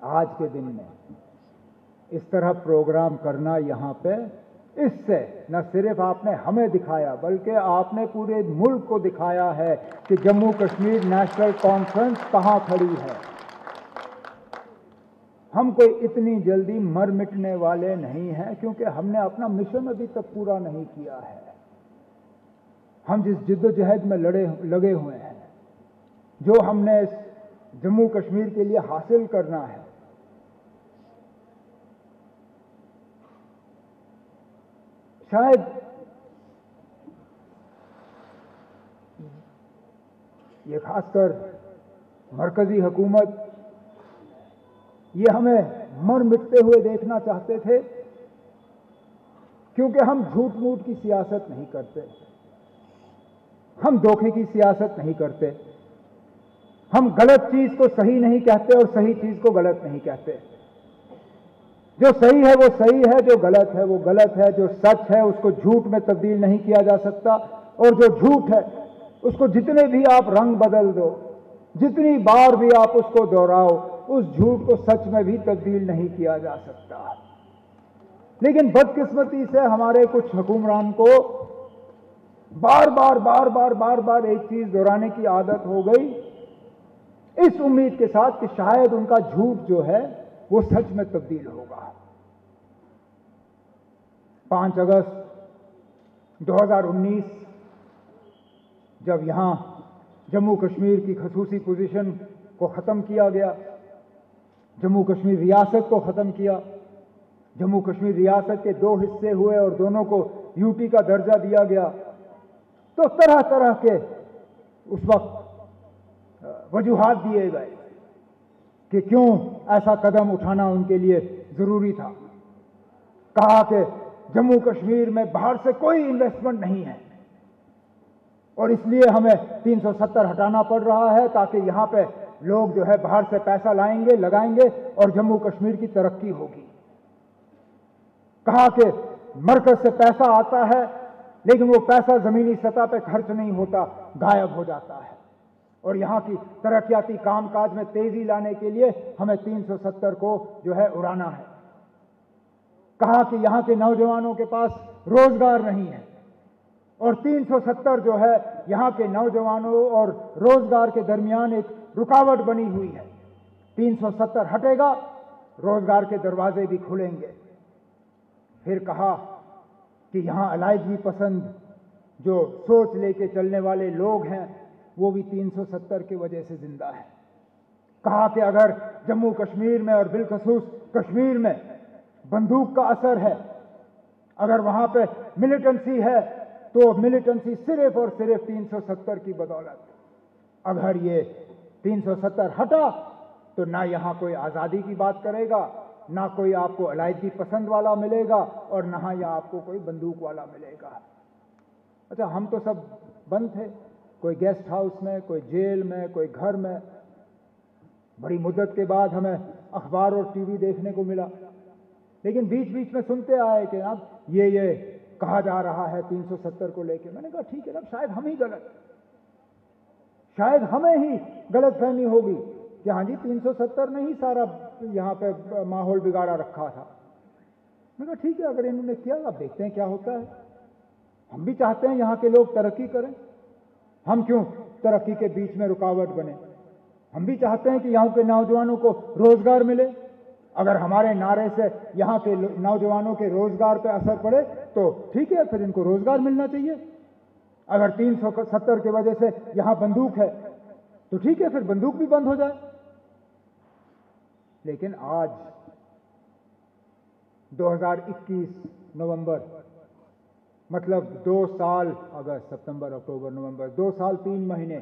आज के दिन में इस तरह प्रोग्राम करना यहाँ पे, इससे न सिर्फ आपने हमें दिखाया बल्कि आपने पूरे मुल्क को दिखाया है कि जम्मू कश्मीर नेशनल कॉन्फ्रेंस कहाँ खड़ी है। हम कोई इतनी जल्दी मर मिटने वाले नहीं हैं, क्योंकि हमने अपना मिशन अभी तक पूरा नहीं किया है। हम जिस जिद्दोजहद में लगे हुए हैं, जो हमने इस जम्मू कश्मीर के लिए हासिल करना है, शायद ये खासकर मरकजी हुकूमत ये हमें मर मिटते हुए देखना चाहते थे, क्योंकि हम झूठ मूठ की सियासत नहीं करते, हम धोखे की सियासत नहीं करते, हम गलत चीज को सही नहीं कहते और सही चीज को गलत नहीं कहते। जो सही है वो सही है, जो गलत है वो गलत है, जो सच है उसको झूठ में तब्दील नहीं किया जा सकता, और जो झूठ है उसको जितने भी आप रंग बदल दो, जितनी बार भी आप उसको दोहराओ, उस झूठ को सच में भी तब्दील नहीं किया जा सकता। लेकिन बदकिस्मती से हमारे कुछ हुक्मरान को बार बार एक चीज दोहराने की आदत हो गई, इस उम्मीद के साथ कि शायद उनका झूठ जो है वो सच में तब्दील होगा। 5 अगस्त 2019 जब यहां जम्मू कश्मीर की खसूसी पोजीशन को खत्म किया गया, जम्मू कश्मीर रियासत को खत्म किया, जम्मू कश्मीर रियासत के 2 हिस्से हुए और दोनों को यूटी का दर्जा दिया गया, तो तरह तरह के उस वक्त वजूहात दिए गए कि क्यों ऐसा कदम उठाना उनके लिए जरूरी था। कहा कि जम्मू कश्मीर में बाहर से कोई इन्वेस्टमेंट नहीं है और इसलिए हमें 370 हटाना पड़ रहा है, ताकि यहां पे लोग जो है बाहर से पैसा लाएंगे, लगाएंगे और जम्मू कश्मीर की तरक्की होगी। कहा कि मरकज से पैसा आता है लेकिन वो पैसा जमीनी सतह पे खर्च नहीं होता, गायब हो जाता है, और यहां की तरक्याती कामकाज में तेजी लाने के लिए हमें 370 को जो है उड़ाना है। कहा कि यहां के नौजवानों के पास रोजगार नहीं है और 370 जो है यहां के नौजवानों और रोजगार के दरमियान एक रुकावट बनी हुई है। 370 हटेगा, रोजगार के दरवाजे भी खुलेंगे। फिर कहा कि यहां अलायदगी पसंद जो सोच लेके चलने वाले लोग हैं वो भी 370 की वजह से जिंदा है। कहा कि अगर जम्मू कश्मीर में और बिलखसूस कश्मीर में बंदूक का असर है, अगर वहां पे मिलिटेंसी है, तो मिलिटेंसी सिर्फ और सिर्फ 370 की बदौलत। अगर ये 370 हटा तो ना यहां कोई आजादी की बात करेगा, ना कोई आपको अलायदगी पसंद वाला मिलेगा और ना यहां आपको कोई बंदूक वाला मिलेगा। अच्छा, हम तो सब बंद थे, कोई गेस्ट हाउस में, कोई जेल में, कोई घर में। बड़ी मुद्दत के बाद हमें अखबार और टीवी देखने को मिला, लेकिन बीच बीच में सुनते आए कि अब ये कहा जा रहा है 370 को लेके। मैंने कहा ठीक है ना, शायद हम ही गलत, शायद हमें ही गलत फहमी होगी कि हाँ जी 370 ने ही सारा यहाँ पे माहौल बिगाड़ा रखा था। मैंने कहा ठीक है, अगर इन्होंने किया, अब देखते हैं क्या होता है। हम भी चाहते हैं यहाँ के लोग तरक्की करें, हम क्यों तरक्की के बीच में रुकावट बने। हम भी चाहते हैं कि यहाँ के नौजवानों को रोजगार मिले। अगर हमारे नारे से यहाँ के नौजवानों के रोजगार पे असर पड़े तो ठीक है, फिर इनको रोजगार मिलना चाहिए। अगर 370 की वजह से यहाँ बंदूक है तो ठीक है, फिर बंदूक भी बंद हो जाए। लेकिन आज 2021 नवंबर, मतलब 2 साल, अगस्त, सितंबर, अक्टूबर, नवंबर, 2 साल 3 महीने,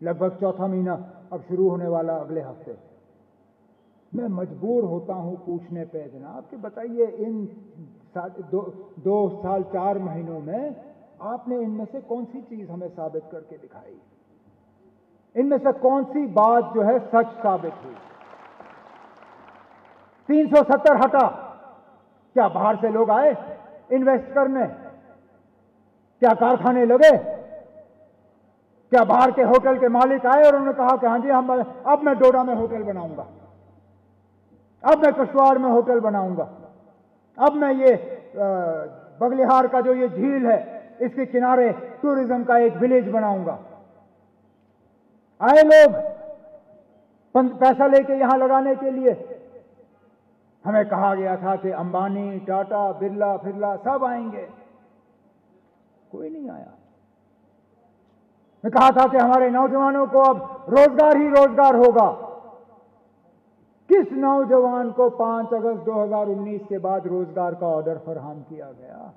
लगभग चौथा महीना अब शुरू होने वाला अगले हफ्ते। मैं मजबूर होता हूं पूछने पे, जनाब, कि बताइए इन 2 साल 4 महीनों में आपने इनमें से कौन सी चीज हमें साबित करके दिखाई? इनमें से कौन सी बात जो है सच साबित हुई? 370 हटा, क्या बाहर से लोग आए इन्वेस्ट करने? क्या कारखाने लगे? क्या बाहर के होटल के मालिक आए और उन्होंने कहा कि हाँ जी अब मैं डोडा में होटल बनाऊंगा? अब मैं किश्तवाड़ में होटल बनाऊंगा, अब मैं ये बगलिहार का जो ये झील है इसके किनारे टूरिज्म का एक विलेज बनाऊंगा। आए लोग पैसा लेके यहां लगाने के लिए। हमें कहा गया था कि अंबानी, टाटा, बिरला फिरला सब आएंगे, कोई नहीं आया। मैं कहा था कि हमारे नौजवानों को अब रोजगार ही रोजगार होगा। किस नौजवान को 5 अगस्त 2019 के बाद रोजगार का ऑर्डर फराहम किया गया?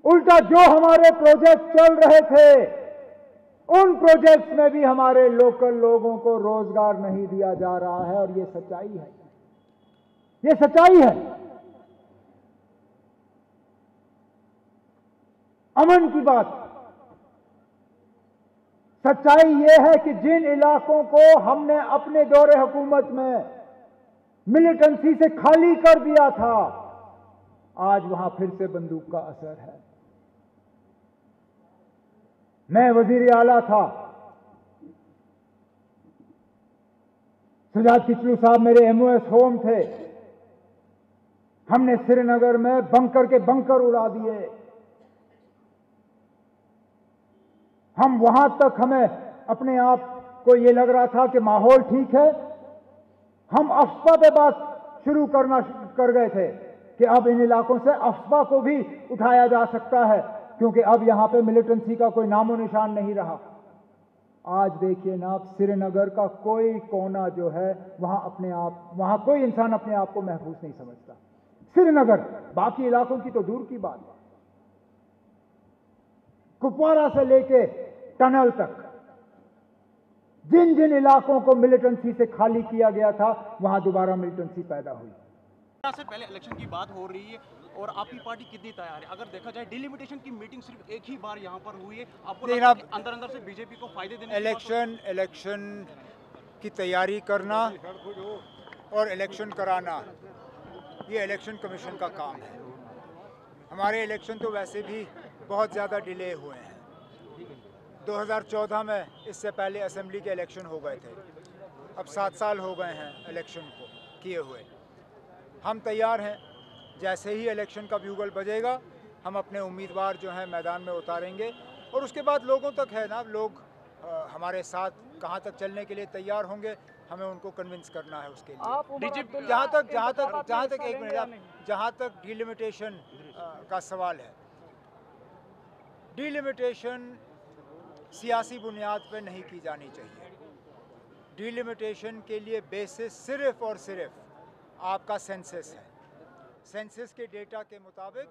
उल्टा जो हमारे प्रोजेक्ट चल रहे थे उन प्रोजेक्ट्स में भी हमारे लोकल लोगों को रोजगार नहीं दिया जा रहा है, और ये सच्चाई है, ये सच्चाई है। अमन की बात, सच्चाई यह है कि जिन इलाकों को हमने अपने दौरे हुकूमत में मिलिटेंसी से खाली कर दिया था, आज वहां फिर से बंदूक का असर है। मैं वजीर आला था, सजाद किचलू साहब मेरे MOS होम थे। हमने श्रीनगर में बंकर के बंकर उड़ा दिए। हम वहां तक हमें अपने आप को यह लग रहा था कि माहौल ठीक है। हम अफवाह पे बात शुरू कर गए थे कि अब इन इलाकों से अफवाह को भी उठाया जा सकता है, क्योंकि अब यहां पे मिलिटेंसी का कोई नामो निशान नहीं रहा। आज देखिए ना, श्रीनगर का कोई कोना जो है वहां कोई इंसान अपने आप को महफूज नहीं समझता। श्रीनगर, बाकी इलाकों की तो दूर की बात है। कुपवारा से लेके टनल तक जिन जिन इलाकों को मिलिटेंसी से खाली किया गया था, वहां दोबारा मिलिटेंसी पैदा हुई। से पहले इलेक्शन की बात हो रही है और आपकी पार्टी कितनी तैयार है? अगर देखा जाए डिलिमिटेशन की मीटिंग सिर्फ एक ही बार यहाँ पर हुई है, आपको अंदर अंदर से बीजेपी को फायदे देने इलेक्शन की तैयारी करना और इलेक्शन कराना, ये इलेक्शन कमीशन का काम है। हमारे इलेक्शन तो वैसे भी बहुत ज़्यादा डिले हुए हैं। 2014 में इससे पहले असेंबली के इलेक्शन हो गए थे। अब 7 साल हो गए हैं इलेक्शन को किए हुए। हम तैयार हैं, जैसे ही इलेक्शन का ब्यूगल बजेगा हम अपने उम्मीदवार जो हैं मैदान में उतारेंगे, और उसके बाद लोगों तक है ना, लोग हमारे साथ कहाँ तक चलने के लिए तैयार होंगे, हमें उनको कन्विंस करना है उसके लिए। जहाँ तक डिलिमिटेशन का सवाल है, डिलिमिटेशन सियासी बुनियाद पर नहीं की जानी चाहिए। डिलिमिटेशन के लिए बेसिस सिर्फ और सिर्फ आपका सेंसस है। सेंसस के डेटा के मुताबिक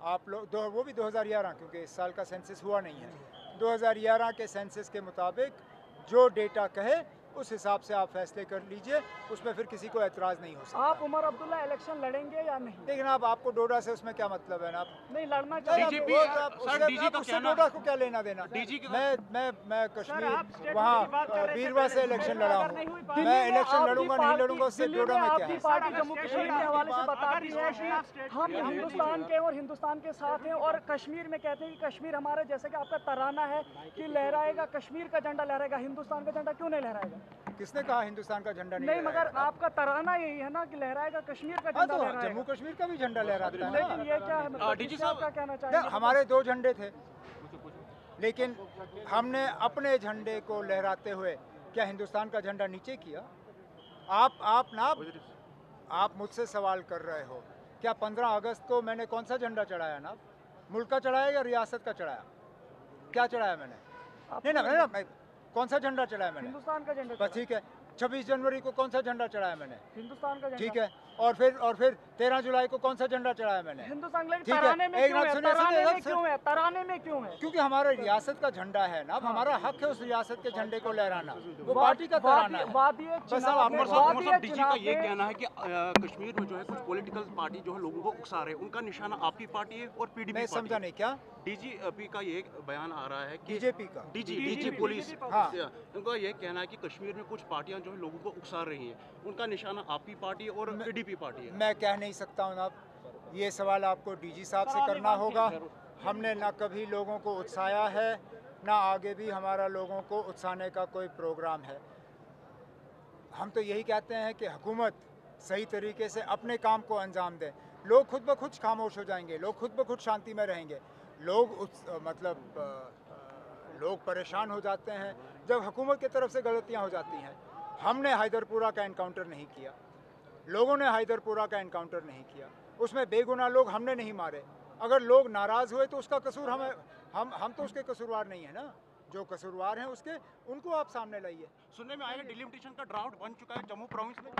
आप लोग वो भी 2011, क्योंकि इस साल का सेंसस हुआ नहीं है, 2011 के सेंसस के मुताबिक जो डेटा कहे उस हिसाब से आप फैसले कर लीजिए, उसमें फिर किसी को एतराज़ नहीं हो सकता। आप उमर अब्दुल्ला इलेक्शन लड़ेंगे या नहीं? लेकिन आप आपको डोडा से उसमें क्या मतलब है ना? नहीं लड़ना चाहिए। डोडा को क्या लेना देना? मैं कश्मीर वहाँ बीरवा से इलेक्शन लड़ा हूँ। मैं इलेक्शन लड़ूंगा नहीं लड़ूंगा उससे डोडा में क्या है? पार्टी जम्मू कश्मीर के हवाले से बताती है कि हम हिंदुस्तान के और हिंदुस्तान के साथ हैं, और कश्मीर में कहते हैं कि कश्मीर हमारा, जैसे कि आपका तराना है कि लहराएगा कश्मीर का झंडा लहराएगा, हिंदुस्तान का झंडा क्यों नहीं लहराएगा? किसने कहा हिंदुस्तान का झंडा नहीं, मगर आपका तराना यही है ना कि लहराएगा कश्मीर का झंडा लहराएगा। जम्मू कश्मीर का भी झंडा लहराता है। लेकिन ये क्या है, मतलब डीजी साहब का कहना चाहिए? हमारे 2 झंडे थे, लेकिन हमने अपने झंडे को लहराते हुए क्या हिंदुस्तान का झंडा नीचे किया? आप मुझसे सवाल कर रहे हो, क्या 15 अगस्त को मैंने कौन सा झंडा चढ़ाया ना? मुल्क का चढ़ाया या रियासत का चढ़ाया? क्या चढ़ाया मैंने? नहीं ना, कौन सा झंडा चढ़ाया मैंने? हिंदुस्तान का झंडा। बस ठीक है। 26 जनवरी को कौन सा झंडा चढ़ाया मैंने? हिंदुस्तान का झंडा। ठीक है। और फिर 13 जुलाई को कौन सा झंडा चढ़ाया मैंने? हिंदुस्तान। ठीक है। तराने में क्यों है? तराने में क्यों है? क्योंकि हमारा रियासत का झंडा है ना, हमारा हक है उस रियासत के झंडे को लहराना। वो पार्टी का तराना है। उमर साहब डीजी का ये कहना है कि कश्मीर में जो है कुछ पॉलिटिकल पार्टी जो है लोगों को उकसा रहे हैं, उनका निशाना आपकी पार्टी है और PDP। मैं समझा नहीं, क्या? DGP का ये बयान आ रहा है कि बीजेपी का DG पुलिस, हाँ, उनका ये कहना है कि कश्मीर में कुछ पार्टियां जो है लोगों को उकसा रही हैं, उनका निशाना आपकी पार्टी और PDP पार्टी है। मैं कह नहीं सकता हूँ ना, ये सवाल आपको DG साहब से करना होगा। हमने ना कभी लोगों को उत्साया है, ना आगे भी हमारा लोगों को उत्साहने का कोई प्रोग्राम है। हम तो यही कहते हैं कि हुकूमत सही तरीके से अपने काम को अंजाम दें। लोग खुद ब खुद खामोश हो जाएंगे, लोग खुद ब खुद शांति में रहेंगे। लोग लोग परेशान हो जाते हैं जब हुकूमत की तरफ से गलतियां हो जाती हैं। हमने हैदरपुरा का एनकाउंटर नहीं किया, लोगों ने हैदरपुरा का एनकाउंटर नहीं किया, उसमें बेगुनाह लोग हमने नहीं मारे। अगर लोग नाराज़ हुए तो उसका कसूर हम तो उसके कसूरवार नहीं है ना। जो कसूरवार हैं उनको आप सामने लाइए। सुनने में आया डिलिमिटेशन का ड्राफ्ट बन चुका है जम्मू प्रोविंस में।